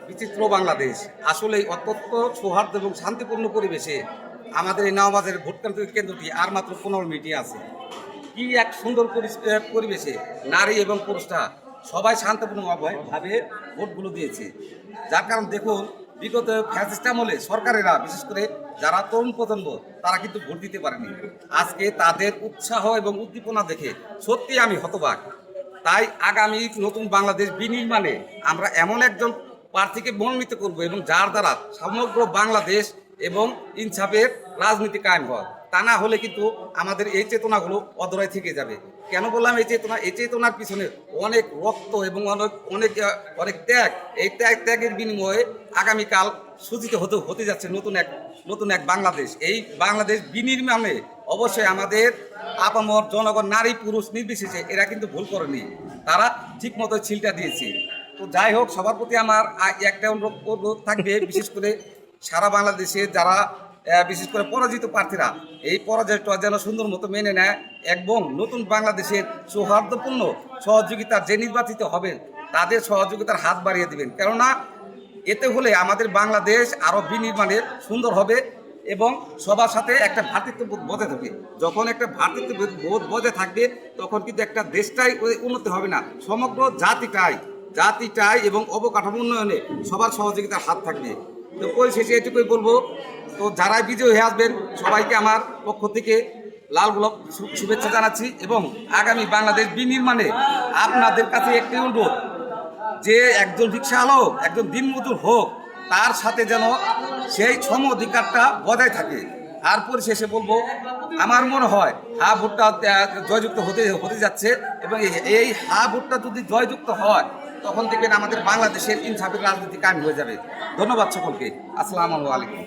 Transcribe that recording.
বিচিত্র বাংলাদেশ আসলে অত্যন্ত সৌহার্দ্য এবং শান্তিপূর্ণ পরিবেশে আমাদের এই নওগাঁর ভোট কেন্দ্রটি আর মাত্র 15 মিনিটই আছে। কি এক সুন্দর পরিবেশে নারী এবং পুরুষরা সবাই শান্তিপূর্ণভাবে ভোটগুলো দিয়েছে। যার কারণ দেখুন, বিগত ফ্যাসিস্ট আমলে সরকারেরা বিশেষ করে যারা তরুণ প্রজন্ম তারা কিন্তু ভোট দিতে পারেনি। আজকে তাদের উৎসাহ এবং উদ্দীপনা দেখে সত্যি আমি হতবাক। তাই আগামী নতুন বাংলাদেশ বিনির্মাণে আমরা এমন একজন প্রার্থীকে মনোনীত করব এবং যার দ্বারা সমগ্র বাংলাদেশ এবং ইনসাফের রাজনীতি কায়েম হয়। তা না হলে কিন্তু আমাদের এই চেতনাগুলো অধরায় থেকে যাবে। কেন বললাম এই চেতনার পিছনে অনেক রক্ত এবং অনেক অনেক ত্যাগ, এই ত্যাগের বিনিময়ে আগামীকাল সূচিত হতে যাচ্ছে নতুন এক বাংলাদেশ। এই বাংলাদেশ বিনির্মাণে অবশ্যই আমাদের আপামর জনগণ, নারী পুরুষ নির্বিশেষে এরা কিন্তু ভুল করেনি, তারা ঠিক মতো ছিলটা দিয়েছে। তো যাই হোক, সবার প্রতি আমার একটা অনুরোধ থাকবে, বিশেষ করে সারা বাংলাদেশে যারা বিশেষ করে পরাজিত প্রার্থীরা এই পরাজয়টা যেন সুন্দর মতো মেনে নেয় এবং নতুন বাংলাদেশের সৌহার্দ্যপূর্ণ সহযোগিতা যে নির্বাচিত হবেন তাদের সহযোগিতার হাত বাড়িয়ে দেবেন। কেননা এতে হলে আমাদের বাংলাদেশ আরও বিনির্মাণের সুন্দর হবে এবং সবার সাথে একটা ভ্রাতৃত্ববোধ বজায় থাকবে। যখন একটা ভ্রাতৃত্ববোধ বজায় থাকবে তখন কিন্তু একটা দেশটাই উন্নতি হবে না, সমগ্র জাতিটাই এবং অবকাঠামো উন্নয়নে সবার সহযোগিতার হাত থাকবে। তো পরিশেষে এটুকুই বলবো, তো যারাই বিজয়ী হয়ে আসবেন সবাইকে আমার পক্ষ থেকে লাল গোলাপ শুভেচ্ছা জানাচ্ছি এবং আগামী বাংলাদেশ বিনির্মাণে আপনাদের কাছে একটি অনুরোধ যে একজন রিক্সা চালক, একজন দিনমজুর হোক, তার সাথে যেন সেই সম অধিকারটা বজায় থাকে। আর পরিশেষে বলবো, আমার মনে হয় ভোটটা জয়যুক্ত হতে যাচ্ছে এবং এই ভোটটা যদি জয়যুক্ত হয় তখন দেখবেন আমাদের বাংলাদেশের ইনসাফের রাজনীতি কায়েম হয়ে যাবে। ধন্যবাদ সকলকে। আসসালামু আলাইকুম।